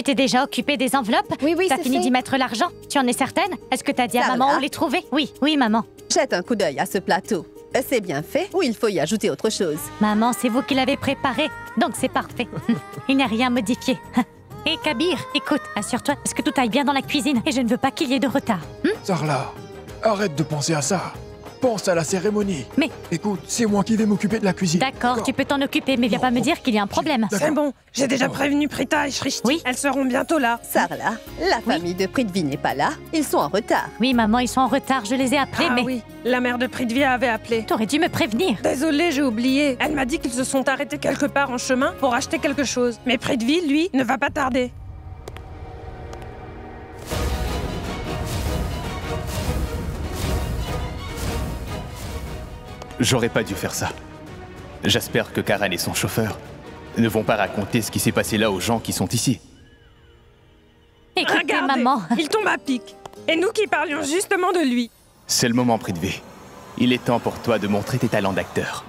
t'es déjà occupée des enveloppes? Oui, T'as fini d'y mettre l'argent? Tu en es certaine? Est-ce que t'as dit à maman où les trouver? Oui, maman. Jette un coup d'œil à ce plateau. C'est bien fait ou il faut y ajouter autre chose? Maman, c'est vous qui l'avez préparé, donc c'est parfait. Il n'y a rien modifié. Et Kabir, écoute, assure-toi parce que tout aille bien dans la cuisine et je ne veux pas qu'il y ait de retard. Sarla, arrête de penser à ça. Pense à la cérémonie. Mais... Écoute, c'est moi qui vais m'occuper de la cuisine. D'accord, tu peux t'en occuper, mais viens pas me dire qu'il y a un problème. C'est bon, j'ai déjà prévenu Prita et Shrishti. Oui. Elles seront bientôt là. Sarla, la famille de Prithvi n'est pas là. Ils sont en retard. Oui, maman, ils sont en retard, je les ai appelés, mais... Oui, la mère de Prithvi avait appelé. T'aurais dû me prévenir. Désolée, j'ai oublié. Elle m'a dit qu'ils se sont arrêtés quelque part en chemin pour acheter quelque chose. Mais Prithvi, lui, ne va pas tarder. J'aurais pas dû faire ça. J'espère que Karen et son chauffeur ne vont pas raconter ce qui s'est passé là aux gens qui sont ici. Écoutez, Regardez, maman. il tombe à pic. Et nous qui parlions justement de lui. C'est le moment, Prithvi. Il est temps pour toi de montrer tes talents d'acteur.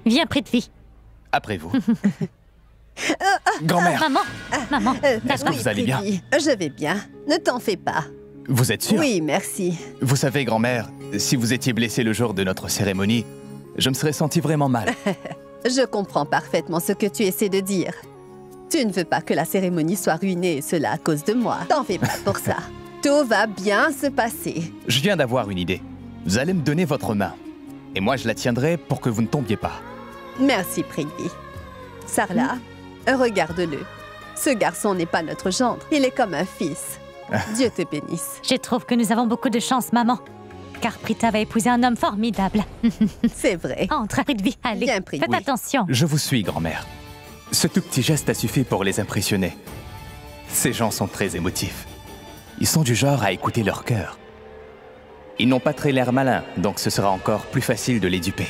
Viens, Prithvi. Après vous. Grand-mère, Maman, est-ce que vous allez bien? Prithvi, je vais bien. Ne t'en fais pas. Vous êtes sûre? Oui, merci. Vous savez, grand-mère, si vous étiez blessée le jour de notre cérémonie, je me serais senti vraiment mal. Je comprends parfaitement ce que tu essaies de dire. Tu ne veux pas que la cérémonie soit ruinée, et cela à cause de moi. T'en fais pas pour ça. Tout va bien se passer. Je viens d'avoir une idée. Vous allez me donner votre main. Et moi, je la tiendrai pour que vous ne tombiez pas. Merci, Prithvi. Sarla, regarde-le. Ce garçon n'est pas notre gendre. Il est comme un fils. Dieu te bénisse. je trouve que nous avons beaucoup de chance, maman. Car Prita va épouser un homme formidable. C'est vrai. Entre, Prithvi, allez, Bien, Prithvi. faites attention. Je vous suis, grand-mère. Ce tout petit geste a suffi pour les impressionner. Ces gens sont très émotifs. Ils sont du genre à écouter leur cœur. Ils n'ont pas très l'air malins, donc ce sera encore plus facile de les duper.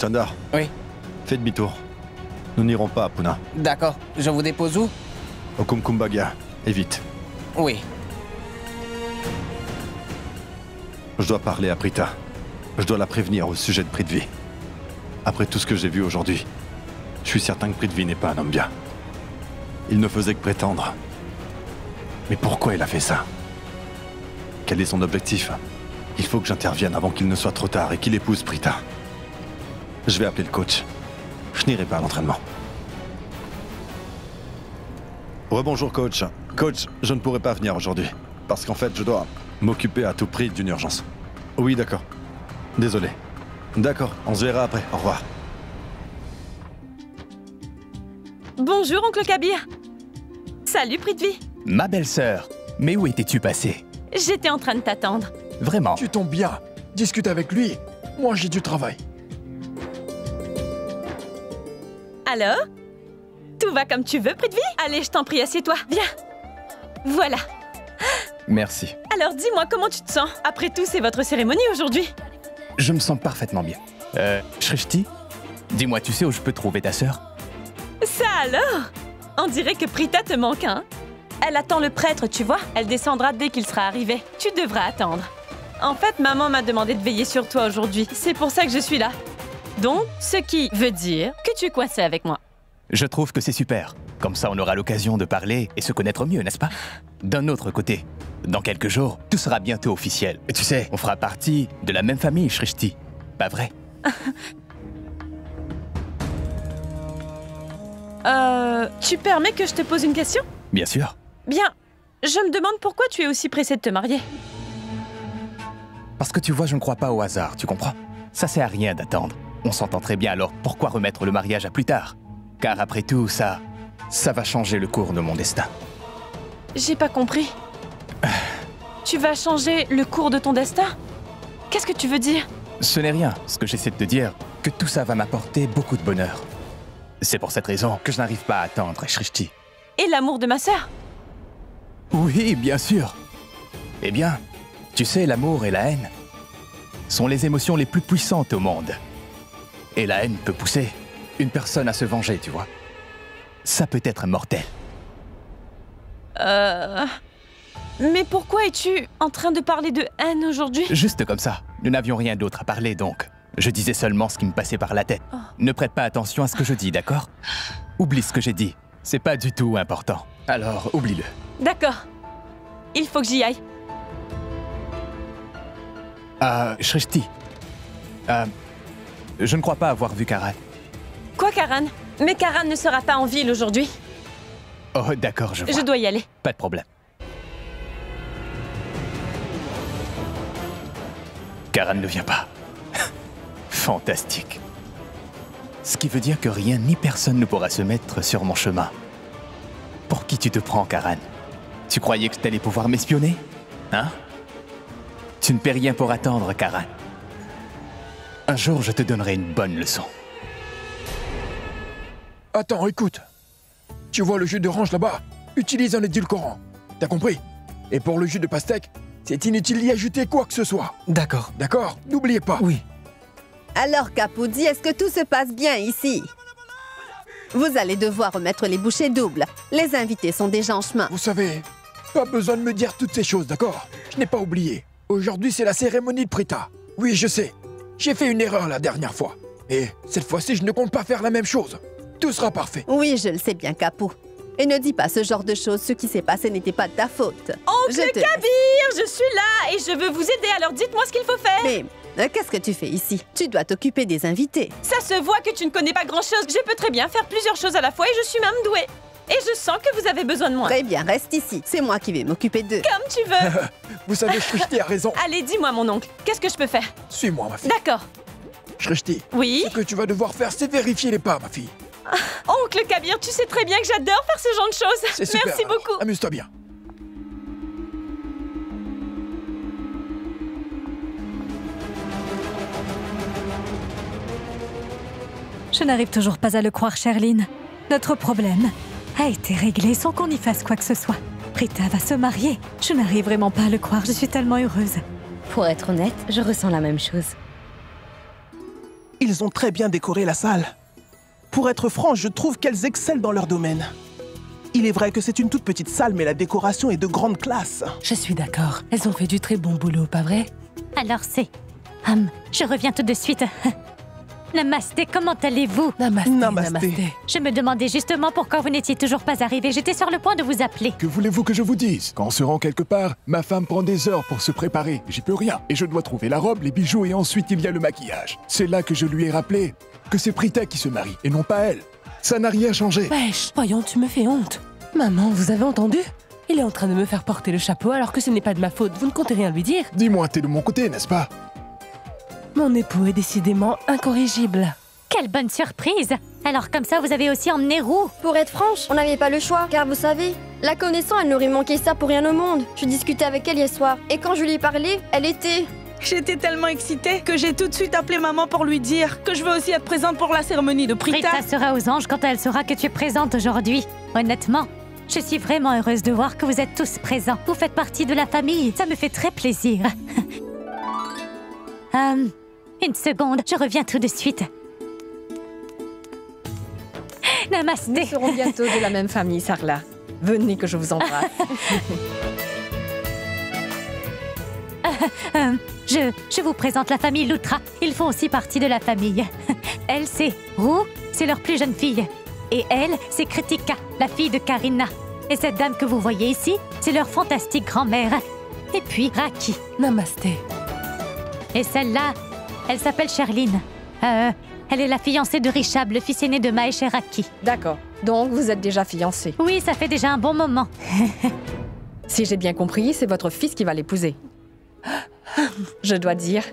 Chandar, Oui. fais demi-tour. Nous n'irons pas à Pune. D'accord, je vous dépose où? Au Kumkumbaga. Et vite. Oui. Je dois parler à Prita. Je dois la prévenir au sujet de Prithvi. Après tout ce que j'ai vu aujourd'hui, je suis certain que Prithvi n'est pas un homme bien. Il ne faisait que prétendre. Mais pourquoi il a fait ça? Quel est son objectif? Il faut que j'intervienne avant qu'il ne soit trop tard et qu'il épouse Prita. Je vais appeler le coach. Je n'irai pas à l'entraînement. Rebonjour coach. Coach, je ne pourrai pas venir aujourd'hui. Parce qu'en fait, je dois m'occuper à tout prix d'une urgence. Oui, d'accord. Désolé. D'accord, on se verra après. Au revoir. Bonjour, oncle Kabir. Salut, Prithvi. Ma belle-sœur, mais où étais-tu passée? J'étais en train de t'attendre. Vraiment? Tu tombes bien. Discute avec lui. Moi, j'ai du travail. Alors? Tout va comme tu veux, Prithvi? Allez, je t'en prie, assieds-toi. Viens. Voilà. Merci. Alors, dis-moi, comment tu te sens? Après tout, c'est votre cérémonie aujourd'hui. Je me sens parfaitement bien. Shrishti, dis-moi, tu sais où je peux trouver ta sœur? Ça alors? On dirait que Prita te manque, hein? Elle attend le prêtre, tu vois? Elle descendra dès qu'il sera arrivé. Tu devras attendre. En fait, maman m'a demandé de veiller sur toi aujourd'hui. C'est pour ça que je suis là. Donc, ce qui veut dire que tu es coincé avec moi. Je trouve que c'est super. Comme ça, on aura l'occasion de parler et se connaître mieux, n'est-ce pas? D'un autre côté, dans quelques jours, tout sera bientôt officiel. Et tu sais, on fera partie de la même famille, Shrishti. Pas vrai? Tu permets que je te pose une question? Bien sûr. Bien. Je me demande pourquoi tu es aussi pressée de te marier. Parce que tu vois, je ne crois pas au hasard, tu comprends? Ça sert à rien d'attendre. On s'entend très bien, alors pourquoi remettre le mariage à plus tard? Car après tout, ça va changer le cours de mon destin. J'ai pas compris. Tu vas changer le cours de ton destin? Qu'est-ce que tu veux dire? Ce n'est rien, ce que j'essaie de te dire, que tout ça va m'apporter beaucoup de bonheur. C'est pour cette raison que je n'arrive pas à attendre, Shrishti. Et l'amour de ma sœur? Oui, bien sûr. Eh bien, tu sais, l'amour et la haine sont les émotions les plus puissantes au monde. Et la haine peut pousser une personne à se venger, tu vois. Ça peut être mortel. Mais pourquoi es-tu en train de parler de haine aujourd'hui? Juste comme ça. Nous n'avions rien d'autre à parler, donc. Je disais seulement ce qui me passait par la tête. Ne prête pas attention à ce que je dis, d'accord? Oublie ce que j'ai dit. C'est pas du tout important. Alors, oublie-le. D'accord. Il faut que j'y aille. Shrishti. Je ne crois pas avoir vu Karan. Quoi, Karan? Mais Karan ne sera pas en ville aujourd'hui. Oh, d'accord, je vois. Je dois y aller. Pas de problème. Karan ne vient pas. Fantastique. Ce qui veut dire que rien ni personne ne pourra se mettre sur mon chemin. Pour qui tu te prends, Karan? Tu croyais que tu allais pouvoir m'espionner? Hein? Tu ne paies rien pour attendre, Karan. Un jour, je te donnerai une bonne leçon. Attends, écoute. Tu vois le jus d'orange là-bas? Utilise un édulcorant. T'as compris? Et pour le jus de pastèque, c'est inutile d'y ajouter quoi que ce soit. D'accord. D'accord? N'oubliez pas. Oui. Alors, Capoudi, est-ce que tout se passe bien ici? Vous allez devoir remettre les bouchées doubles. Les invités sont déjà en chemin. Vous savez, pas besoin de me dire toutes ces choses, d'accord? Je n'ai pas oublié. Aujourd'hui, c'est la cérémonie de Prita. Oui, je sais. J'ai fait une erreur la dernière fois. Et cette fois-ci, je ne compte pas faire la même chose. Tout sera parfait. Oui, je le sais bien, Capou. Et ne dis pas ce genre de choses. Ce qui s'est passé n'était pas de ta faute. Oncle Je te Kabir, je suis là et je veux vous aider, alors dites-moi ce qu'il faut faire. Mais qu'est-ce que tu fais ici? Tu dois t'occuper des invités. Ça se voit que tu ne connais pas grand-chose. Je peux très bien faire plusieurs choses à la fois et je suis même douée. Et je sens que vous avez besoin de moi. Très bien, reste ici. C'est moi qui vais m'occuper d'eux. Comme tu veux. Vous savez, Shrishti a raison. Allez, dis-moi, mon oncle, qu'est-ce que je peux faire? Suis-moi, ma fille. D'accord. Shrishti, Oui? ce que tu vas devoir faire, c'est vérifier les pas, ma fille. Oncle Kabir, tu sais très bien que j'adore faire ce genre de choses. C'est super. Merci alors. beaucoup. Amuse-toi bien. Je n'arrive toujours pas à le croire, Sherline. Notre problème a été réglé sans qu'on y fasse quoi que ce soit. Prita va se marier. Je n'arrive vraiment pas à le croire, je suis tellement heureuse. Pour être honnête, je ressens la même chose. Ils ont très bien décoré la salle. Pour être franc, je trouve qu'elles excellent dans leur domaine. Il est vrai que c'est une toute petite salle, mais la décoration est de grande classe. Je suis d'accord. Elles ont fait du très bon boulot, pas vrai? Alors c'est... je reviens tout de suite. Namasté, comment allez-vous? Namasté, Namasté. namasté. Je me demandais justement pourquoi vous n'étiez toujours pas arrivé. J'étais sur le point de vous appeler. Que voulez-vous que je vous dise? Quand on se rend quelque part, ma femme prend des heures pour se préparer. J'y peux rien. Et je dois trouver la robe, les bijoux et ensuite il y a le maquillage. C'est là que je lui ai rappelé que c'est Prita qui se marie et non pas elle. Ça n'a rien changé. Wesh, voyons, tu me fais honte. Maman, vous avez entendu? Il est en train de me faire porter le chapeau alors que ce n'est pas de ma faute. Vous ne comptez rien lui dire? Dis-moi, t'es de mon côté, n'est-ce pas? Mon époux est décidément incorrigible. Quelle bonne surprise! Alors comme ça, vous avez aussi emmené Roux. Pour être franche, on n'avait pas le choix, car vous savez, la connaissant, elle n'aurait manqué ça pour rien au monde. Je discutais avec elle hier soir, et quand je lui ai parlé, elle était... J'étais tellement excitée que j'ai tout de suite appelé maman pour lui dire que je veux aussi être présente pour la cérémonie de Prita. Prita sera aux anges quand elle saura que tu es présente aujourd'hui. Honnêtement, je suis vraiment heureuse de voir que vous êtes tous présents. Vous faites partie de la famille, ça me fait très plaisir. Une seconde, je reviens tout de suite. Namasté. Nous serons bientôt de la même famille, Sarla. Venez que je vous embrasse. Je vous présente la famille Loutra. Ils font aussi partie de la famille. Elle, c'est Roux, c'est leur plus jeune fille. Et elle, c'est Kritika, la fille de Karina. Et cette dame que vous voyez ici, c'est leur fantastique grand-mère. Et puis Raki. Namasté. Et celle-là, elle s'appelle Sherline. Elle est la fiancée de Rishab, le fils aîné de Mahesh et Raki. D'accord. Donc, vous êtes déjà fiancés. Oui, ça fait déjà un bon moment. Si j'ai bien compris, c'est votre fils qui va l'épouser. Je dois dire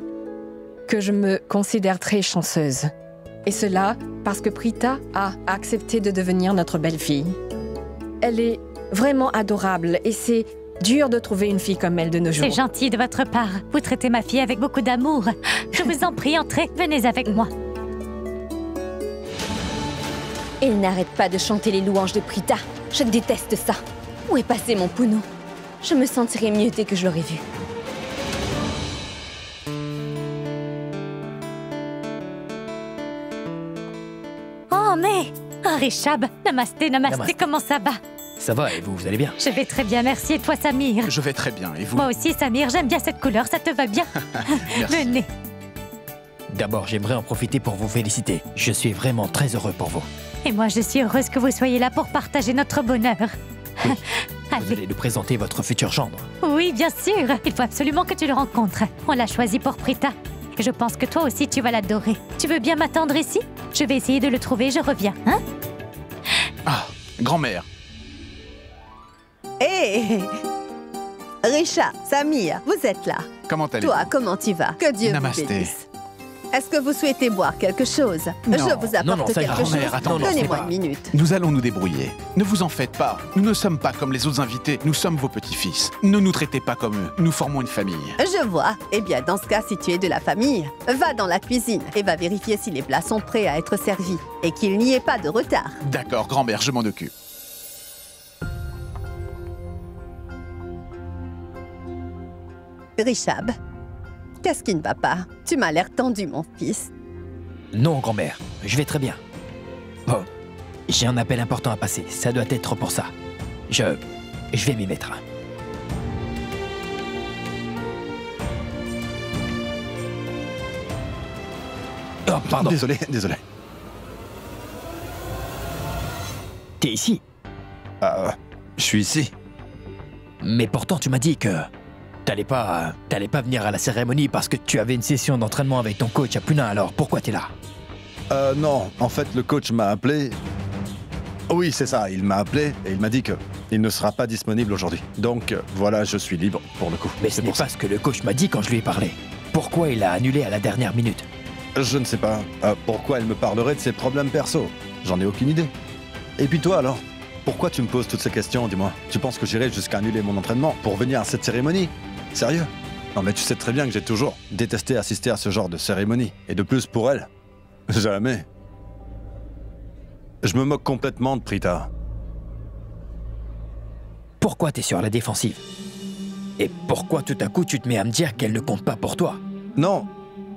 que je me considère très chanceuse. Et cela parce que Prita a accepté de devenir notre belle-fille. Elle est vraiment adorable et c'est Dur de trouver une fille comme elle de nos jours. C'est gentil de votre part. Vous traitez ma fille avec beaucoup d'amour. Je vous en prie, entrez. Venez avec moi. Il n'arrête pas de chanter les louanges de Prita. Je déteste ça. Où est passé mon Puno? Je me sentirais mieux dès que je l'aurais vu. Oh, mais... Ah, Rishab, namasté, namasté, comment ça va? Ça va, et vous, vous allez bien? Je vais très bien, merci. Et toi, Samir? Je vais très bien, et vous? Moi aussi, Samir, j'aime bien cette couleur, ça te va bien? Venez. D'abord, j'aimerais en profiter pour vous féliciter. Je suis vraiment très heureux pour vous. Et moi, je suis heureuse que vous soyez là pour partager notre bonheur. Oui. Vous allez lui présenter votre futur gendre. Oui, bien sûr. Il faut absolument que tu le rencontres. On l'a choisi pour Prita. Et je pense que toi aussi, tu vas l'adorer. Tu veux bien m'attendre ici? Je vais essayer de le trouver, je reviens, hein? Ah, grand-mère. Hé Risha, Samir, vous êtes là. Comment allez-vous? Toi, comment tu vas? Que Dieu Namasté. vous bénisse. Est-ce que vous souhaitez boire quelque chose? Non. Je vous apporte quelque chose. Grand-mère, attendez. Donnez-moi une minute. Nous allons nous débrouiller. Ne vous en faites pas. Nous ne sommes pas comme les autres invités. Nous sommes vos petits-fils. Ne nous traitez pas comme eux. Nous formons une famille. Je vois. Eh bien, dans ce cas, si tu es de la famille, va dans la cuisine et va vérifier si les plats sont prêts à être servis et qu'il n'y ait pas de retard. D'accord, grand-mère, je m'en occupe. Rishab, qu'est-ce qui ne va pas? Tu m'as l'air tendu, mon fils. Non, grand-mère, je vais très bien. Bon, j'ai un appel important à passer. Ça doit être pour ça. Je vais m'y mettre. Oh, pardon. Désolé. T'es ici? Je suis ici. Mais pourtant, tu m'as dit que t'allais pas venir à la cérémonie parce que tu avais une session d'entraînement avec ton coach à Puna, alors pourquoi t'es là? Non, en fait, le coach m'a appelé. Oui, c'est ça, il m'a appelé et il m'a dit qu'il ne sera pas disponible aujourd'hui. Donc, voilà, je suis libre pour le coup. Mais ce n'est pas ce que le coach m'a dit quand je lui ai parlé. Pourquoi il a annulé à la dernière minute? Je ne sais pas. Pourquoi elle me parlerait de ses problèmes perso? J'en ai aucune idée. Et puis toi, alors? Pourquoi tu me poses toutes ces questions, dis-moi? Tu penses que j'irai jusqu'à annuler mon entraînement pour venir à cette cérémonie? Sérieux? Non mais tu sais très bien que j'ai toujours détesté assister à ce genre de cérémonie. Et de plus pour elle. Jamais. Je me moque complètement de Prita. Pourquoi t'es sur la défensive? Et pourquoi tout à coup tu te mets à me dire qu'elle ne compte pas pour toi? Non.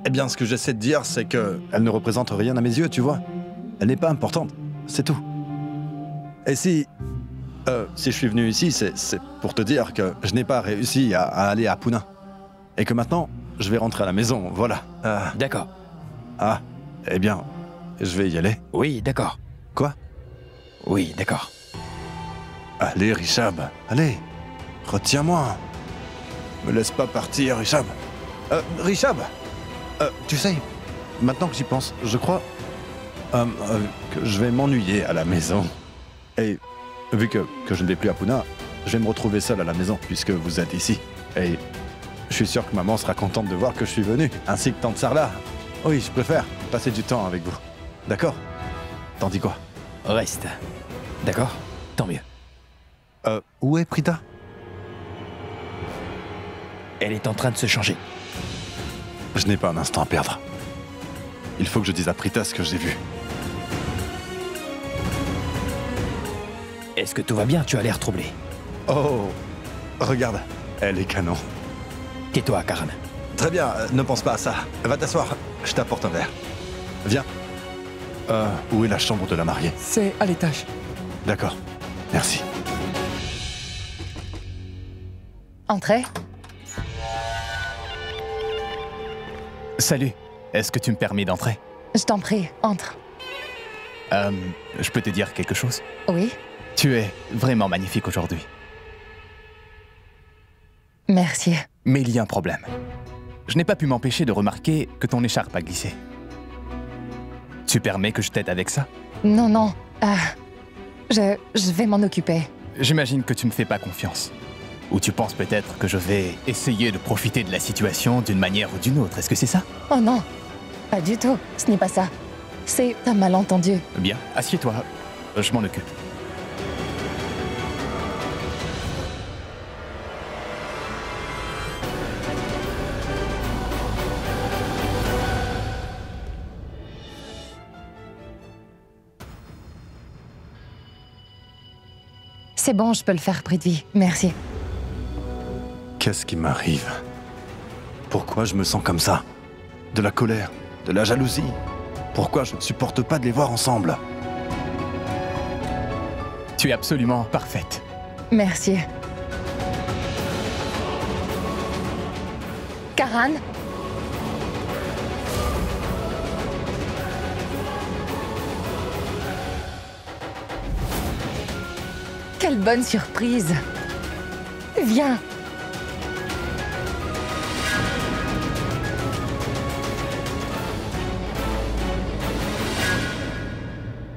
Eh bien, ce que j'essaie de dire, c'est que elle ne représente rien à mes yeux, tu vois. Elle n'est pas importante. C'est tout. Et si je suis venu ici, c'est pour te dire que je n'ai pas réussi à aller à Puna. Et que maintenant, je vais rentrer à la maison, voilà. D'accord. Ah, eh bien, je vais y aller. Oui, d'accord. Quoi? Oui, d'accord. Allez, Rishab, allez. Retiens-moi. Me laisse pas partir, Rishab. Rishab, tu sais, maintenant que j'y pense, je crois que je vais m'ennuyer à la maison. Et vu que je ne vais plus à Puna, je vais me retrouver seul à la maison puisque vous êtes ici. Et je suis sûr que maman sera contente de voir que je suis venu, ainsi que tante Sarla. Oui, je préfère passer du temps avec vous. D'accord? T'en dis quoi? Reste. D'accord? Tant mieux. Où est Prita? Elle est en train de se changer. Je n'ai pas un instant à perdre. Il faut que je dise à Prita ce que j'ai vu. Est-ce que tout va bien? Tu as l'air troublé. Oh, regarde, elle est canon. Tais-toi, Karan. Très bien, ne pense pas à ça. Va t'asseoir, je t'apporte un verre. Viens. Où est la chambre de la mariée? C'est à l'étage. D'accord, merci. Entrez. Salut, est-ce que tu me permets d'entrer? Je t'en prie, entre. Je peux te dire quelque chose? Oui. Tu es vraiment magnifique aujourd'hui. Merci. Mais il y a un problème. Je n'ai pas pu m'empêcher de remarquer que ton écharpe a glissé. Tu permets que je t'aide avec ça? Non, non. Je vais m'en occuper. J'imagine que tu me fais pas confiance. Ou tu penses peut-être que je vais essayer de profiter de la situation d'une manière ou d'une autre. Est-ce que c'est ça? Oh non, pas du tout. Ce n'est pas ça. C'est un malentendu. Bien, assieds-toi. Je m'en occupe. C'est bon, je peux le faire, Prithvi. Merci. Qu'est-ce qui m'arrive? Pourquoi je me sens comme ça? De la colère, de la jalousie. Pourquoi je ne supporte pas de les voir ensemble? Tu es absolument parfaite. Merci. Karan? Quelle bonne surprise! Viens!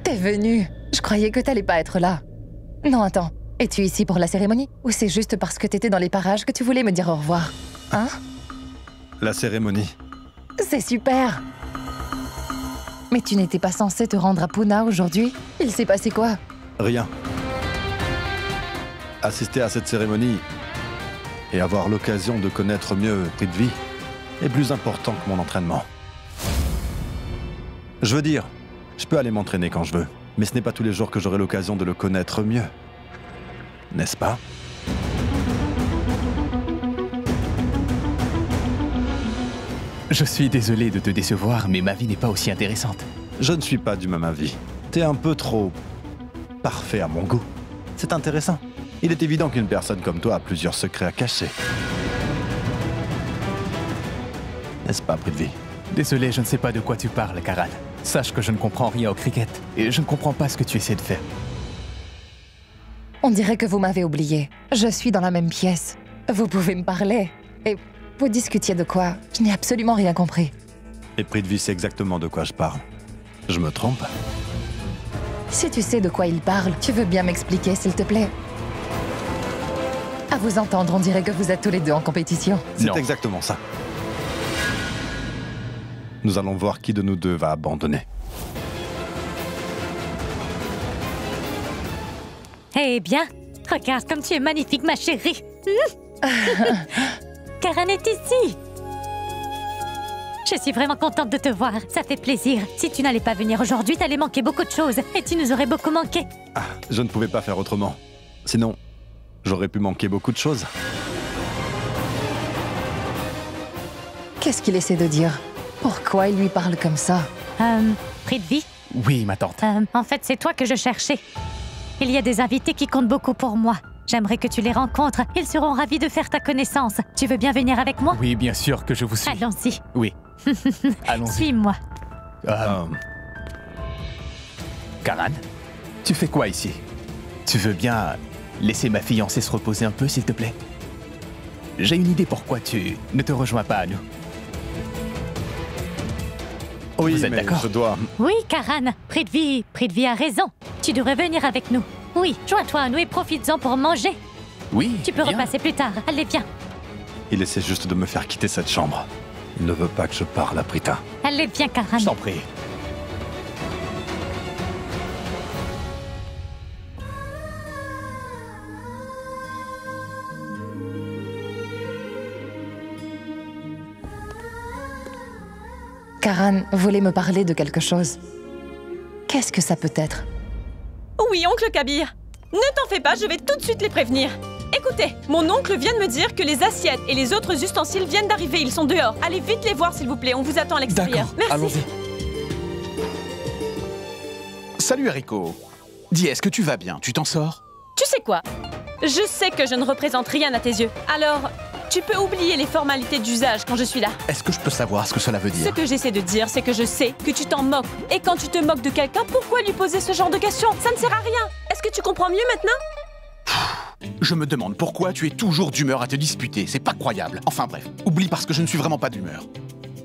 T'es venue. Je croyais que t'allais pas être là. Non, attends. Es-tu ici pour la cérémonie? Ou c'est juste parce que t'étais dans les parages que tu voulais me dire au revoir? Hein? La cérémonie. C'est super! Mais tu n'étais pas censé te rendre à Pune aujourd'hui? Il s'est passé quoi? Rien. Assister à cette cérémonie et avoir l'occasion de connaître mieux Prithvi est plus important que mon entraînement. Je veux dire, je peux aller m'entraîner quand je veux, mais ce n'est pas tous les jours que j'aurai l'occasion de le connaître mieux. N'est-ce pas? Je suis désolé de te décevoir, mais ma vie n'est pas aussi intéressante. Je ne suis pas du même avis. T'es un peu trop parfait à mon goût. C'est intéressant. Il est évident qu'une personne comme toi a plusieurs secrets à cacher. N'est-ce pas, Prithvi? Désolé, je ne sais pas de quoi tu parles, Karan. Sache que je ne comprends rien au cricket, et je ne comprends pas ce que tu essaies de faire. On dirait que vous m'avez oublié. Je suis dans la même pièce. Vous pouvez me parler. Et vous discutiez de quoi? Je n'ai absolument rien compris. Et Prithvi sait exactement de quoi je parle. Je me trompe? Si tu sais de quoi il parle, tu veux bien m'expliquer, s'il te plaît? À vous entendre, on dirait que vous êtes tous les deux en compétition. C'est exactement ça. Nous allons voir qui de nous deux va abandonner. Eh bien, regarde comme tu es magnifique, ma chérie. Karan est ici. Je suis vraiment contente de te voir, ça fait plaisir. Si tu n'allais pas venir aujourd'hui, t'allais manquer beaucoup de choses et tu nous aurais beaucoup manqué. Ah, je ne pouvais pas faire autrement. Sinon, j'aurais pu manquer beaucoup de choses. Qu'est-ce qu'il essaie de dire? Pourquoi il lui parle comme ça? Prithvi? Oui, ma tante. En fait, c'est toi que je cherchais. Il y a des invités qui comptent beaucoup pour moi. J'aimerais que tu les rencontres. Ils seront ravis de faire ta connaissance. Tu veux bien venir avec moi? Oui, bien sûr que je vous suis. Allons-y. Oui. Allons-y. Suis-moi. Karan, tu fais quoi ici? Tu veux bien laisser ma fiancée se reposer un peu, s'il te plaît? J'ai une idée pourquoi tu ne te rejoins pas à nous. Oui, vous êtes d'accord? Je dois... Oui, Karan. Prithvi a raison. Tu devrais venir avec nous. Oui, joins-toi à nous et profites-en pour manger. Oui, Tu peux bien. repasser plus tard. Allez, viens. Il essaie juste de me faire quitter cette chambre. Il ne veut pas que je parle à Prita. Allez, viens, Karan. Je t'en prie. Karan voulait me parler de quelque chose. Qu'est-ce que ça peut être? Oui, oncle Kabir. Ne t'en fais pas, je vais tout de suite les prévenir. Écoutez, mon oncle vient de me dire que les assiettes et les autres ustensiles viennent d'arriver. Ils sont dehors. Allez vite les voir, s'il vous plaît. On vous attend à l'extérieur. Merci. Allons-y. Salut, Hariko. Dis, est-ce que tu vas bien? Tu t'en sors? Tu sais quoi? Je sais que je ne représente rien à tes yeux. Alors, tu peux oublier les formalités d'usage quand je suis là. Est-ce que je peux savoir ce que cela veut dire? Ce que j'essaie de dire, c'est que je sais que tu t'en moques. Et quand tu te moques de quelqu'un, pourquoi lui poser ce genre de questions? Ça ne sert à rien. Est-ce que tu comprends mieux maintenant? Je me demande pourquoi tu es toujours d'humeur à te disputer. C'est pas croyable. Enfin bref, oublie parce que je ne suis vraiment pas d'humeur.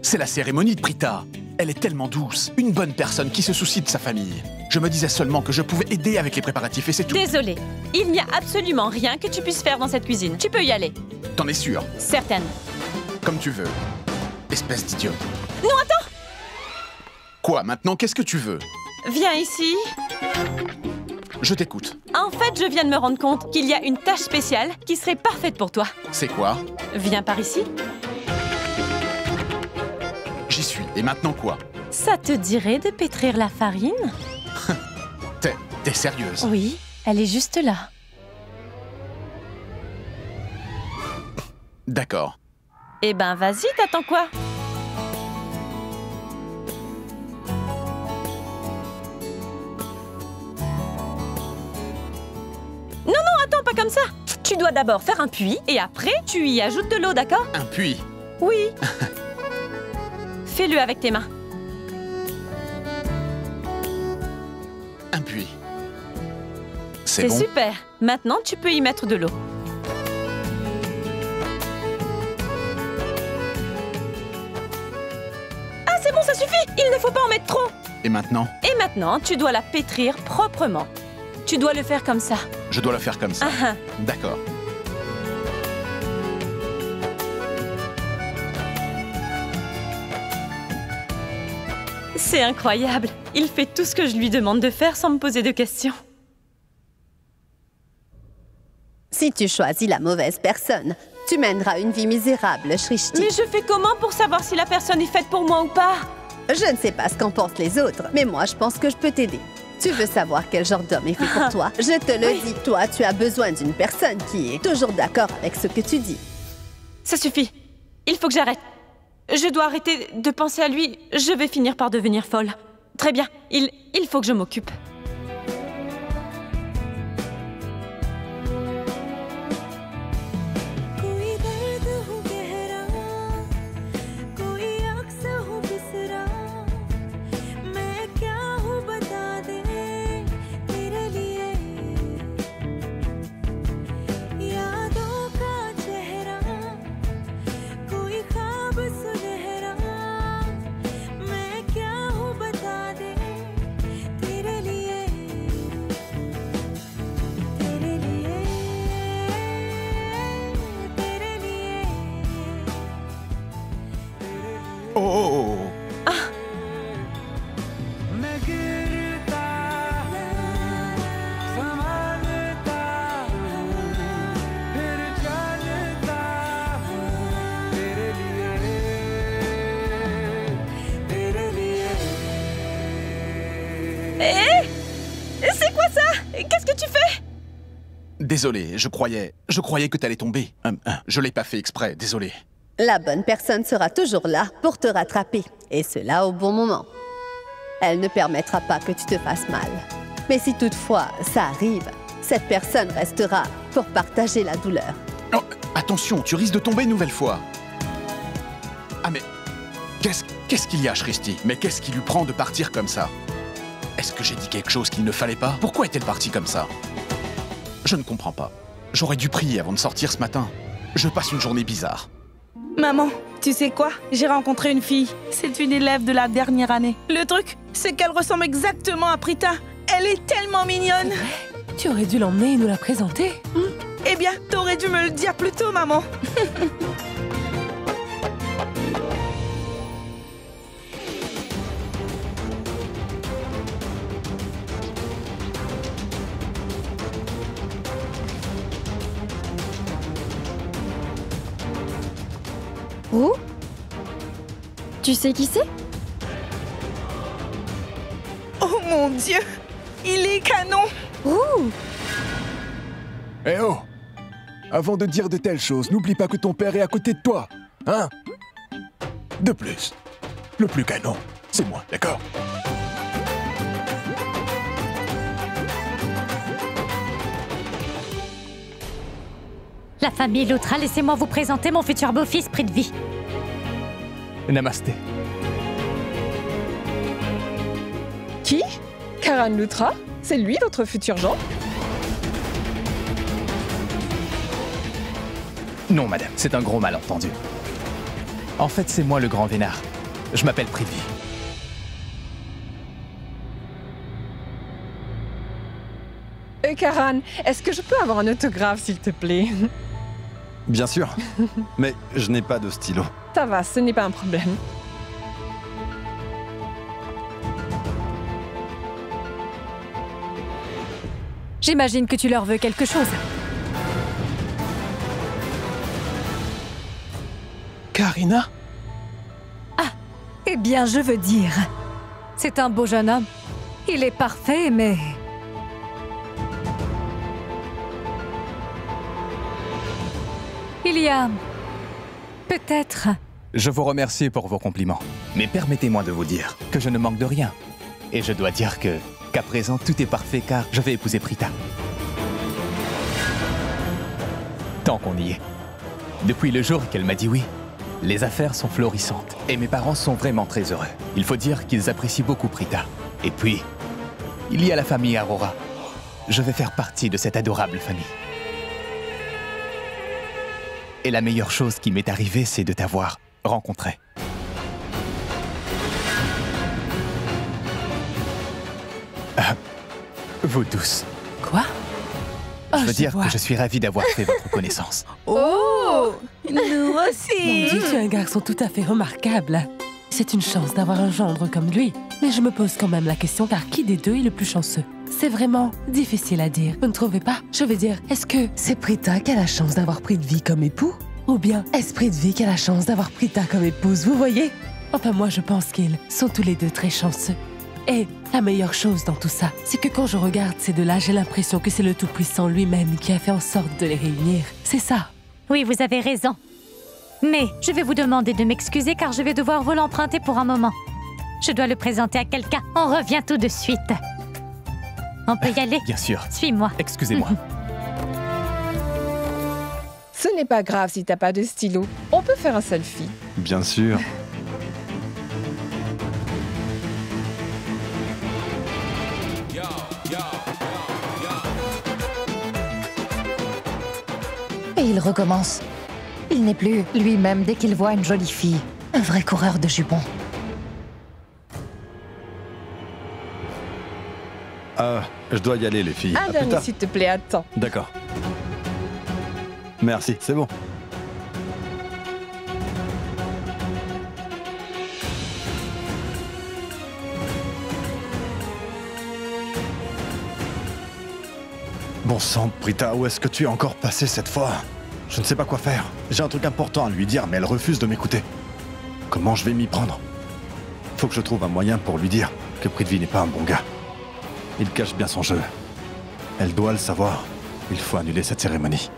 C'est la cérémonie de Prita. Elle est tellement douce. Une bonne personne qui se soucie de sa famille. Je me disais seulement que je pouvais aider avec les préparatifs et c'est tout. Désolée. Il n'y a absolument rien que tu puisses faire dans cette cuisine. Tu peux y aller. T'en es sûre? Certaine. Comme tu veux. Espèce d'idiote. Non, attends! Quoi, maintenant, qu'est-ce que tu veux? Viens ici. Je t'écoute. En fait, je viens de me rendre compte qu'il y a une tâche spéciale qui serait parfaite pour toi. C'est quoi? Viens par ici. J'y suis. Et maintenant quoi? Ça te dirait de pétrir la farine? T'es sérieuse? Oui, elle est juste là. D'accord. Eh ben, vas-y, t'attends quoi? Non, attends, pas comme ça. Tu dois d'abord faire un puits et après, tu y ajoutes de l'eau, d'accord? Un puits? Oui. Fais-le avec tes mains. Un puits. C'est bon? Super. Maintenant, tu peux y mettre de l'eau. Ah, c'est bon, ça suffit. Il ne faut pas en mettre trop. Et maintenant? Et maintenant, tu dois la pétrir proprement. Tu dois le faire comme ça. Je dois la faire comme ça. Ah. D'accord. C'est incroyable. Il fait tout ce que je lui demande de faire sans me poser de questions. Si tu choisis la mauvaise personne, tu mèneras une vie misérable, Shrishti. Mais je fais comment pour savoir si la personne est faite pour moi ou pas? Je ne sais pas ce qu'en pensent les autres, mais moi, je pense que je peux t'aider. Tu veux savoir quel genre d'homme est fait pour toi? Je te le dis, toi, tu as besoin d'une personne qui est toujours d'accord avec ce que tu dis. Ça suffit. Il faut que j'arrête. Je dois arrêter de penser à lui. Je vais finir par devenir folle. Très bien. Il faut que je m'occupe. Oh. Ah. C'est quoi ça? Qu'est-ce que tu fais? Désolé, je croyais que t'allais tomber. Je l'ai pas fait exprès, désolé. La bonne personne sera toujours là pour te rattraper, et cela au bon moment. Elle ne permettra pas que tu te fasses mal. Mais si toutefois ça arrive, cette personne restera pour partager la douleur. Oh, attention, tu risques de tomber une nouvelle fois. Ah mais, qu'est-ce qu'il y a, Shrishti? Mais qu'est-ce qui lui prend de partir comme ça? Est-ce que j'ai dit quelque chose qu'il ne fallait pas? Pourquoi est-elle partie comme ça? Je ne comprends pas. J'aurais dû prier avant de sortir ce matin. Je passe une journée bizarre. Maman, tu sais quoi? J'ai rencontré une fille. C'est une élève de la dernière année. Le truc, c'est qu'elle ressemble exactement à Prita. Elle est tellement mignonne. Tu aurais dû l'emmener et nous la présenter. Eh bien, t'aurais dû me le dire plus tôt, maman. Oh? Tu sais qui c'est? Oh mon Dieu! Il est canon! Eh oh! Avant de dire de telles choses, n'oublie pas que ton père est à côté de toi, hein? De plus, le plus canon, c'est moi, d'accord? La famille Loutra, laissez-moi vous présenter mon futur beau-fils Prithvi. Namasté. Qui? Karan Loutra? C'est lui votre futur gendre? Non, madame, c'est un gros malentendu. En fait, c'est moi le grand vénard. Je m'appelle Prithvi. Karan, est-ce que je peux avoir un autographe, s'il te plaît? Bien sûr, mais je n'ai pas de stylo. Ça va, ce n'est pas un problème. J'imagine que tu leur veux quelque chose. Karina? Ah, eh bien, je veux dire, c'est un beau jeune homme. Il est parfait, mais... Il y a Peut-être. Je vous remercie pour vos compliments. Mais permettez-moi de vous dire que je ne manque de rien. Et je dois dire qu'à présent, tout est parfait car je vais épouser Prita. Tant qu'on y est. Depuis le jour qu'elle m'a dit oui, les affaires sont florissantes. Et mes parents sont vraiment très heureux. Il faut dire qu'ils apprécient beaucoup Prita. Et puis, il y a la famille Aurora. Je vais faire partie de cette adorable famille. Et la meilleure chose qui m'est arrivée, c'est de t'avoir rencontré. Vous douce. Quoi? Je veux dire que je suis ravie d'avoir fait votre connaissance. Oh, nous aussi. Mon Dieu, tu es un garçon tout à fait remarquable. C'est une chance d'avoir un gendre comme lui. Mais je me pose quand même la question, car qui des deux est le plus chanceux? C'est vraiment difficile à dire, vous ne trouvez pas? Je veux dire, est-ce que c'est Prita qui a la chance d'avoir Prithvi comme époux? Ou bien est-ce Prithvi qui a la chance d'avoir Prita comme épouse, vous voyez? Enfin, moi je pense qu'ils sont tous les deux très chanceux. Et la meilleure chose dans tout ça, c'est que quand je regarde ces deux-là, j'ai l'impression que c'est le Tout-Puissant lui-même qui a fait en sorte de les réunir. C'est ça. Oui, vous avez raison. Mais je vais vous demander de m'excuser car je vais devoir vous l'emprunter pour un moment. Je dois le présenter à quelqu'un. On revient tout de suite. On peut y aller? Bien sûr. Suis-moi. Excusez-moi. Ce n'est pas grave si t'as pas de stylo. On peut faire un selfie. Bien sûr. Et il recommence. Il n'est plus lui-même dès qu'il voit une jolie fille. Un vrai coureur de jupons. Je dois y aller, les filles. Un dernier, s'il te plaît, attends. D'accord. Merci, c'est bon. Bon sang, Prita, où est-ce que tu es encore passée cette fois? Je ne sais pas quoi faire. J'ai un truc important à lui dire, mais elle refuse de m'écouter. Comment je vais m'y prendre? Faut que je trouve un moyen pour lui dire que Prithvi n'est pas un bon gars. Il cache bien son jeu. Elle doit le savoir. Il faut annuler cette cérémonie.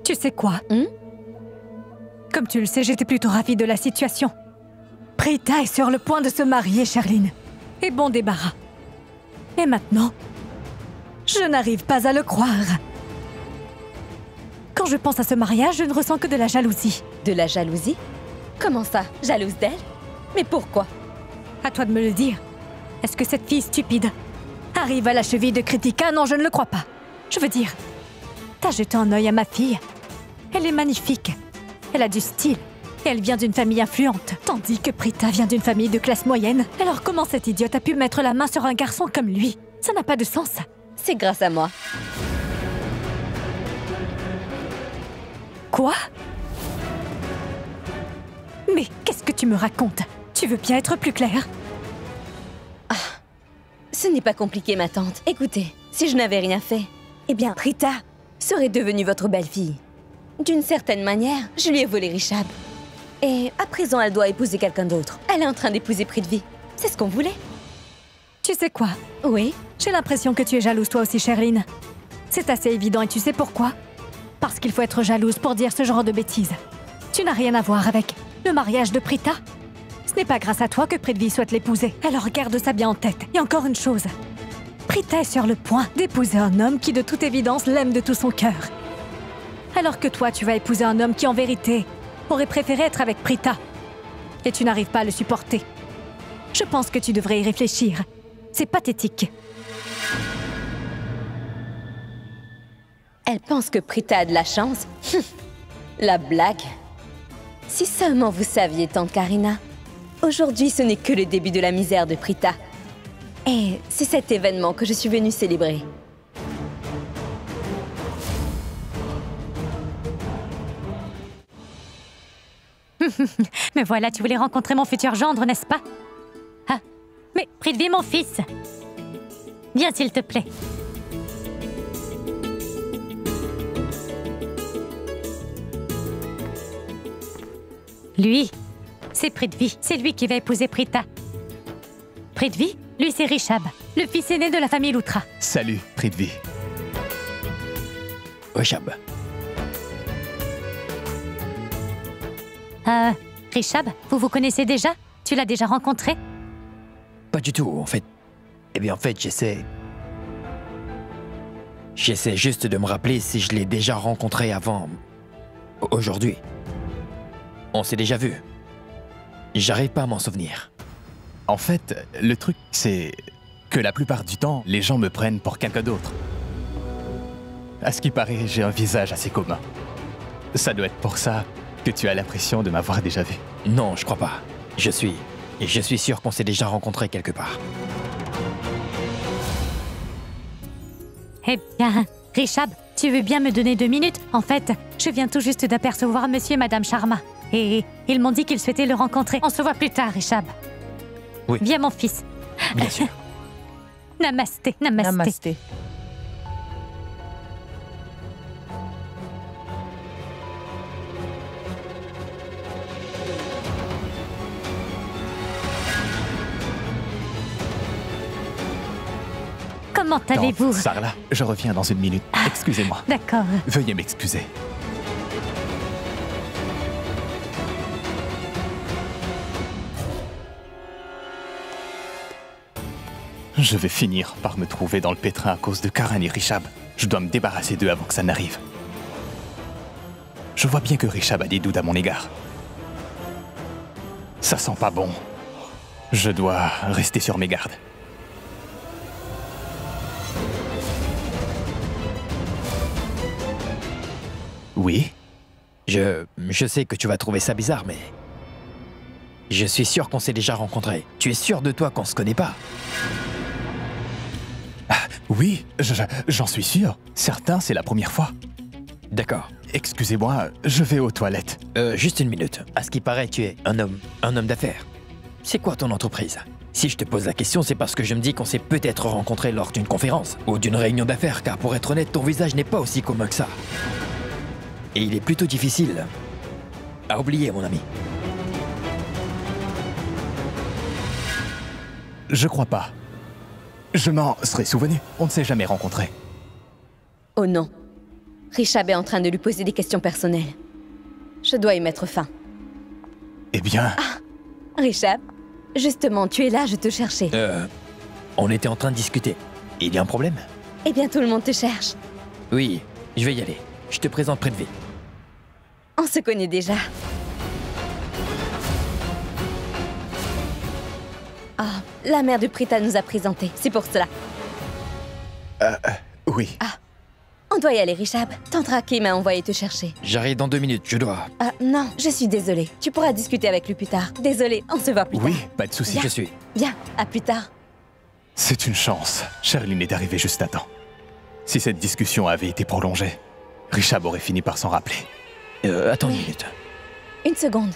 Tu sais quoi? Comme tu le sais, j'étais plutôt ravie de la situation. Prita est sur le point de se marier, Sherline. Et bon débarras. Et maintenant, je n'arrive pas à le croire. Quand je pense à ce mariage, je ne ressens que de la jalousie. De la jalousie? Comment ça? Jalouse d'elle? Mais pourquoi? À toi de me le dire. Est-ce que cette fille stupide arrive à la cheville de Kritika? Non, je ne le crois pas. Je veux dire, t'as jeté un œil à ma fille. Elle est magnifique. Elle a du style. Et elle vient d'une famille influente. Tandis que Prita vient d'une famille de classe moyenne. Alors comment cette idiote a pu mettre la main sur un garçon comme lui? Ça n'a pas de sens. C'est grâce à moi. Quoi? Mais qu'est-ce que tu me racontes? Tu veux bien être plus clair? Ce n'est pas compliqué, ma tante. Écoutez, si je n'avais rien fait, eh bien, Prita serait devenue votre belle-fille. D'une certaine manière, je lui ai volé Rishab. Et à présent, elle doit épouser quelqu'un d'autre. Elle est en train d'épouser Prithvi. C'est ce qu'on voulait. Tu sais quoi? Oui? J'ai l'impression que tu es jalouse toi aussi, Sherline. C'est assez évident et tu sais pourquoi? Parce qu'il faut être jalouse pour dire ce genre de bêtises. Tu n'as rien à voir avec le mariage de Prita. Ce n'est pas grâce à toi que Prithvi souhaite l'épouser. Alors garde ça bien en tête. Et encore une chose. Prita est sur le point d'épouser un homme qui de toute évidence l'aime de tout son cœur. Alors que toi, tu vas épouser un homme qui en vérité aurait préféré être avec Prita. Et tu n'arrives pas à le supporter. Je pense que tu devrais y réfléchir. C'est pathétique. Elle pense que Prita a de la chance? La blague. Si seulement vous saviez, tante Karina. Aujourd'hui, ce n'est que le début de la misère de Prita. Et c'est cet événement que je suis venue célébrer. Mais voilà, tu voulais rencontrer mon futur gendre, n'est-ce pas? Ah, mais Prithvi, mon fils. Viens, s'il te plaît. Lui, c'est Prithvi. C'est lui qui va épouser Prita. Prithvi, lui, c'est Rishab, le fils aîné de la famille Loutra. Salut, Prithvi. Rishab. Rishab, vous vous connaissez déjà? Tu l'as déjà rencontré? Pas du tout, en fait. Eh bien, en fait, j'essaie juste de me rappeler si je l'ai déjà rencontré avant... aujourd'hui. On s'est déjà vu. J'arrive pas à m'en souvenir. En fait, le truc, c'est que la plupart du temps, les gens me prennent pour quelqu'un d'autre. À ce qui paraît, j'ai un visage assez commun. Ça doit être pour ça que tu as l'impression de m'avoir déjà vu. Non, je crois pas. Je suis sûr qu'on s'est déjà rencontrés quelque part. Eh bien, Rishab, tu veux bien me donner 2 minutes? En fait, je viens tout juste d'apercevoir monsieur et madame Sharma. Et ils m'ont dit qu'ils souhaitaient le rencontrer. On se voit plus tard, Rishab. Oui. Viens, mon fils. Bien sûr. Namasté, namasté. Namasté. Comment allez-vous? Sarla, je reviens dans 1 minute. Excusez-moi. D'accord. Veuillez m'excuser. Je vais finir par me trouver dans le pétrin à cause de Karan et Rishab. Je dois me débarrasser d'eux avant que ça n'arrive. Je vois bien que Rishab a des doutes à mon égard. Ça sent pas bon. Je dois rester sur mes gardes. Oui? Je sais que tu vas trouver ça bizarre, mais... Je suis sûr qu'on s'est déjà rencontrés. Tu es sûr de toi qu'on se connaît pas? Oui, j'en suis sûr. Certains, c'est la première fois. D'accord. Excusez-moi, je vais aux toilettes. Juste 1 minute. À ce qui paraît, tu es un homme d'affaires. C'est quoi ton entreprise? Si je te pose la question, c'est parce que je me dis qu'on s'est peut-être rencontrés lors d'une conférence ou d'une réunion d'affaires, car pour être honnête, ton visage n'est pas aussi commun que ça. Et il est plutôt difficile à oublier, mon ami. Je crois pas. Je m'en serais souvenu. On ne s'est jamais rencontrés. Oh non. Rishab est en train de lui poser des questions personnelles. Je dois y mettre fin. Eh bien... Rishab, justement, tu es là, je te cherchais. On était en train de discuter. Il y a un problème? Eh bien, tout le monde te cherche. Oui, je vais y aller. Je te présente Prithvi. On se connaît déjà. Ah, la mère de Prita nous a présentés, c'est pour cela. Oui. Ah, on doit y aller, Rishab. Tantraki m'a envoyé te chercher. J'arrive dans 2 minutes, je dois... Ah, non, je suis désolée. Tu pourras discuter avec lui plus tard. Désolée, on se voit plus tard. Oui, pas de souci. Viens. Je suis. Viens, à plus tard. C'est une chance. Sherlyn est arrivée juste à temps. Si cette discussion avait été prolongée, Rishab aurait fini par s'en rappeler. Attends 1 minute. 1 seconde.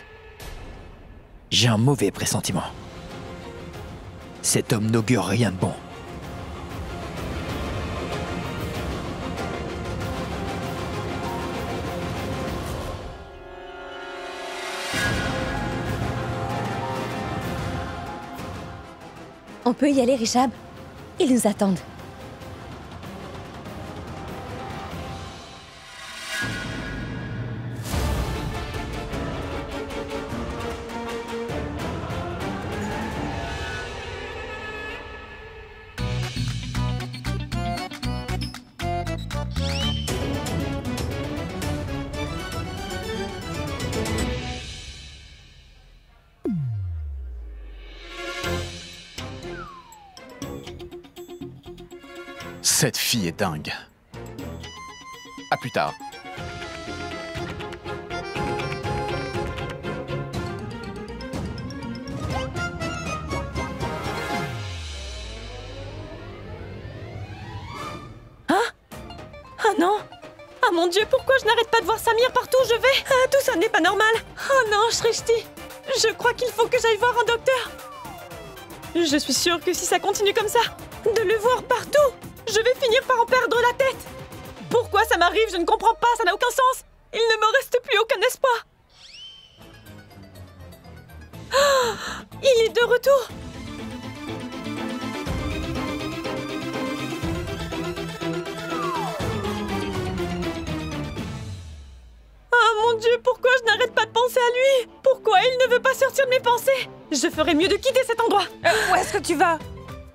J'ai un mauvais pressentiment. Cet homme n'augure rien de bon. On peut y aller, Rishab? Ils nous attendent. Cette fille est dingue. À plus tard. Ah non! Ah mon Dieu, pourquoi je n'arrête pas de voir Samir partout où je vais? Ah, tout ça n'est pas normal! Oh non, Shrishti! Je crois qu'il faut que j'aille voir un docteur! Je suis sûre que si ça continue comme ça, de le voir partout, je vais finir par en perdre la tête! Pourquoi ça m'arrive? Je ne comprends pas, ça n'a aucun sens! Il ne me reste plus aucun espoir! Oh, il est de retour! sortir de mes pensées. Je ferais mieux de quitter cet endroit. Où est-ce que tu vas?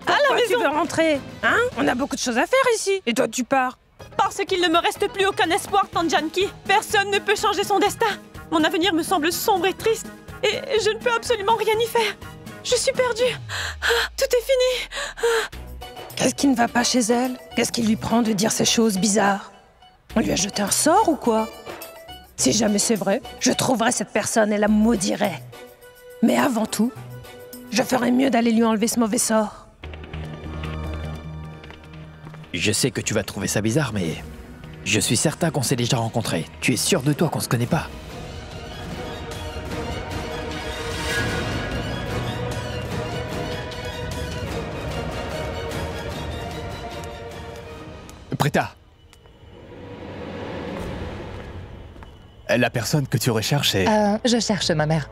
À la maison. Tu veux rentrer? Hein? On a beaucoup de choses à faire ici. Et toi, tu pars? Parce qu'il ne me reste plus aucun espoir, Tante Janki. Personne ne peut changer son destin. Mon avenir me semble sombre et triste. Et je ne peux absolument rien y faire. Je suis perdue. Tout est fini. Qu'est-ce qui ne va pas chez elle? Qu'est-ce qui lui prend de dire ces choses bizarres? On lui a jeté un sort ou quoi? Si jamais c'est vrai, je trouverai cette personne et la maudirai. Mais avant tout, je ferais mieux d'aller lui enlever ce mauvais sort. Je sais que tu vas trouver ça bizarre, mais je suis certain qu'on s'est déjà rencontrés. Tu es sûr de toi qu'on se connaît pas? Prita. La personne que tu recherches est... Je cherche ma mère.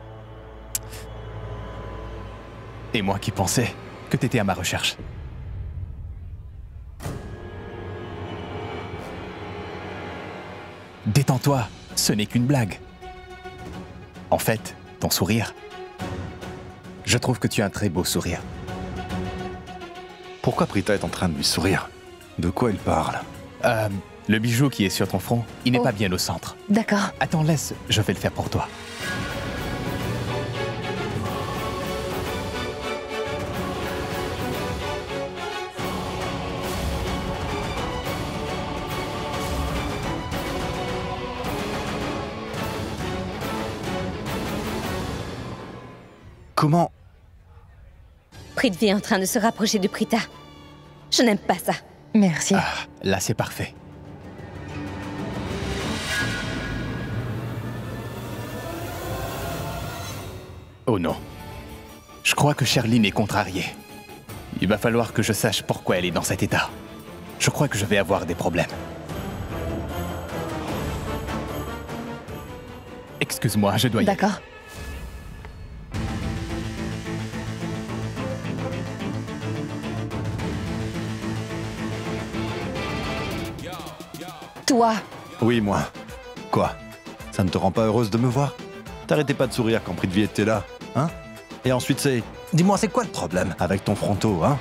Et moi qui pensais que t'étais à ma recherche. Détends-toi, ce n'est qu'une blague. En fait, ton sourire... Je trouve que tu as un très beau sourire. Pourquoi Prita est en train de lui sourire? De quoi il parle? Le bijou qui est sur ton front, il n'est pas bien au centre. D'accord. Attends, laisse, je vais le faire pour toi. Comment? Prithvi est en train de se rapprocher de Prita. Je n'aime pas ça. Merci. Ah, là, c'est parfait. Oh non. Je crois que Sherline est contrariée. Il va falloir que je sache pourquoi elle est dans cet état. Je crois que je vais avoir des problèmes. Excuse-moi, je dois y aller. D'accord. Toi. Oui, moi. Quoi? Ça ne te rend pas heureuse de me voir? T'arrêtais pas de sourire quand Prithvi était là, hein? Et ensuite c'est... Dis-moi, c'est quoi le problème avec ton fronto, hein?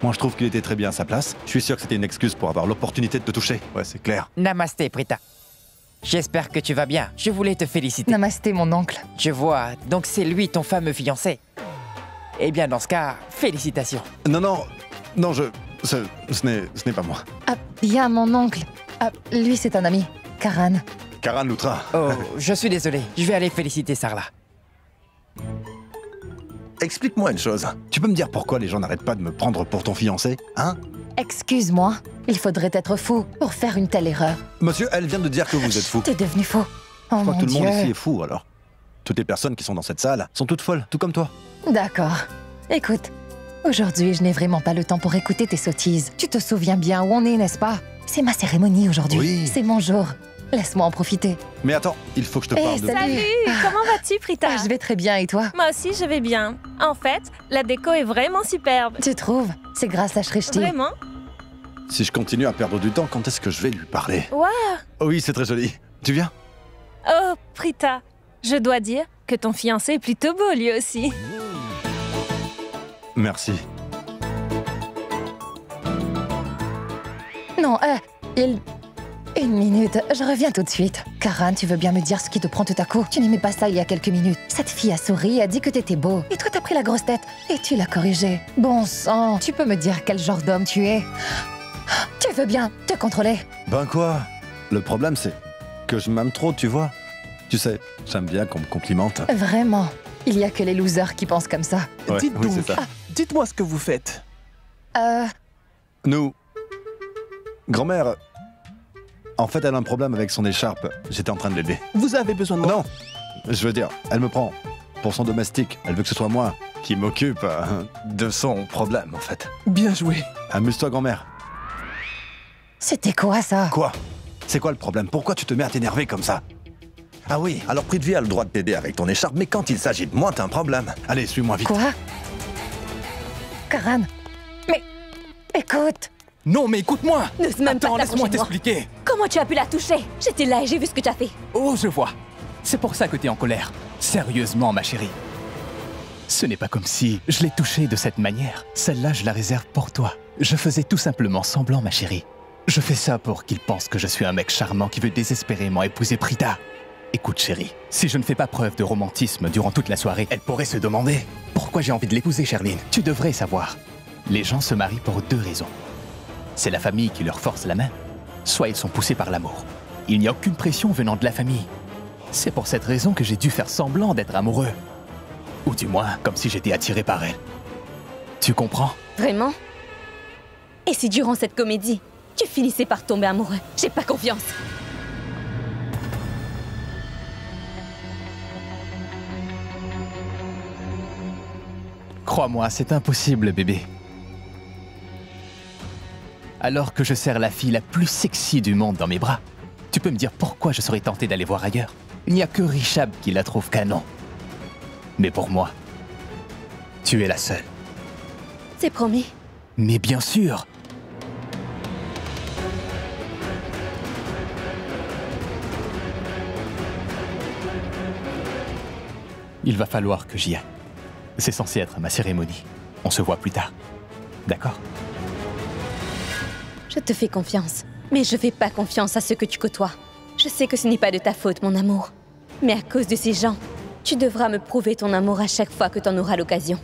Moi, je trouve qu'il était très bien à sa place. Je suis sûr que c'était une excuse pour avoir l'opportunité de te toucher. Ouais, c'est clair. Namasté, Prita. J'espère que tu vas bien. Je voulais te féliciter. Namasté, mon oncle. Je vois, donc c'est lui ton fameux fiancé. Eh bien, dans ce cas, félicitations. Non, ce n'est pas moi. Ah, bien, mon oncle. Ah, lui, c'est un ami. Karan. Karan Loutra. Oh, je suis désolé. Je vais aller féliciter Sarla. Explique-moi une chose. Tu peux me dire pourquoi les gens n'arrêtent pas de me prendre pour ton fiancé, hein? Excuse-moi, il faudrait être fou pour faire une telle erreur. Monsieur, elle vient de dire que vous êtes fou. T'es devenu fou. Oh, je crois mon que tout le monde Dieu. ici est fou, alors. Toutes les personnes qui sont dans cette salle sont toutes folles, tout comme toi. D'accord. Écoute, aujourd'hui, je n'ai vraiment pas le temps pour écouter tes sottises. Tu te souviens bien où on est, n'est-ce pas? C'est ma cérémonie aujourd'hui. Oui. C'est mon jour. Laisse-moi en profiter. Mais attends, il faut que je te parle de... Salut, comment vas-tu, Prita? Je vais très bien, et toi? Moi aussi, je vais bien. En fait, la déco est vraiment superbe. Tu trouves? C'est grâce à Shrishti. Vraiment? Si je continue à perdre du temps, quand est-ce que je vais lui parler? Waouh! Oh oui, c'est très joli. Tu viens? Oh, Prita, je dois dire que ton fiancé est plutôt beau, lui aussi. Merci. Non, Une minute, je reviens tout de suite. Karan, tu veux bien me dire ce qui te prend tout à coup? Tu n'aimais pas ça il y a quelques minutes. Cette fille a souri, a dit que t'étais beau. Et toi, t'as pris la grosse tête. Et tu l'as corrigé. Bon sang, tu peux me dire quel genre d'homme tu es? Tu veux bien te contrôler? Ben quoi? Le problème, c'est que je m'aime trop, tu vois. Tu sais, j'aime bien qu'on me complimente. Vraiment, il y a que les losers qui pensent comme ça. Ouais, Dites oui, donc, c'est ça. dites-moi ce que vous faites. Nous... Grand-mère... En fait, elle a un problème avec son écharpe. J'étais en train de l'aider. Vous avez besoin de moi? Non, je veux dire, elle me prend pour son domestique. Elle veut que ce soit moi qui m'occupe de son problème, en fait. Bien joué. Amuse-toi, grand-mère. C'était quoi, ça? Quoi? C'est quoi le problème? Pourquoi tu te mets à t'énerver comme ça? Ah oui, alors Prithvi a le droit de t'aider avec ton écharpe, mais quand il s'agit de moi, t'as un problème. Allez, suis-moi vite. Quoi? Karan, mais... Écoute. Non, mais écoute-moi! N'ose même Attends, pas laisse-moi t'approcher de moi. t'expliquer. Comment tu as pu la toucher? J'étais là et j'ai vu ce que tu as fait. Oh, je vois. C'est pour ça que t'es en colère. Sérieusement, ma chérie. Ce n'est pas comme si je l'ai touchée de cette manière. Celle-là, je la réserve pour toi. Je faisais tout simplement semblant, ma chérie. Je fais ça pour qu'il pense que je suis un mec charmant qui veut désespérément épouser Prita. Écoute, chérie, si je ne fais pas preuve de romantisme durant toute la soirée, elle pourrait se demander pourquoi j'ai envie de l'épouser, Sherline. Tu devrais savoir. Les gens se marient pour 2 raisons. C'est la famille qui leur force la main, soit ils sont poussés par l'amour. Il n'y a aucune pression venant de la famille. C'est pour cette raison que j'ai dû faire semblant d'être amoureux. Ou du moins, comme si j'étais attiré par elle. Tu comprends? Vraiment? Et si durant cette comédie, tu finissais par tomber amoureux? J'ai pas confiance. Crois-moi, c'est impossible, bébé. Alors que je serre la fille la plus sexy du monde dans mes bras, tu peux me dire pourquoi je serais tenté d'aller voir ailleurs? Il n'y a que Richab qui la trouve canon. Mais pour moi, tu es la seule. C'est promis. Mais bien sûr! Il va falloir que j'y aille. C'est censé être ma cérémonie. On se voit plus tard. D'accord? Je te fais confiance. Mais je fais pas confiance à ceux que tu côtoies. Je sais que ce n'est pas de ta faute, mon amour. Mais à cause de ces gens, tu devras me prouver ton amour à chaque fois que t'en auras l'occasion.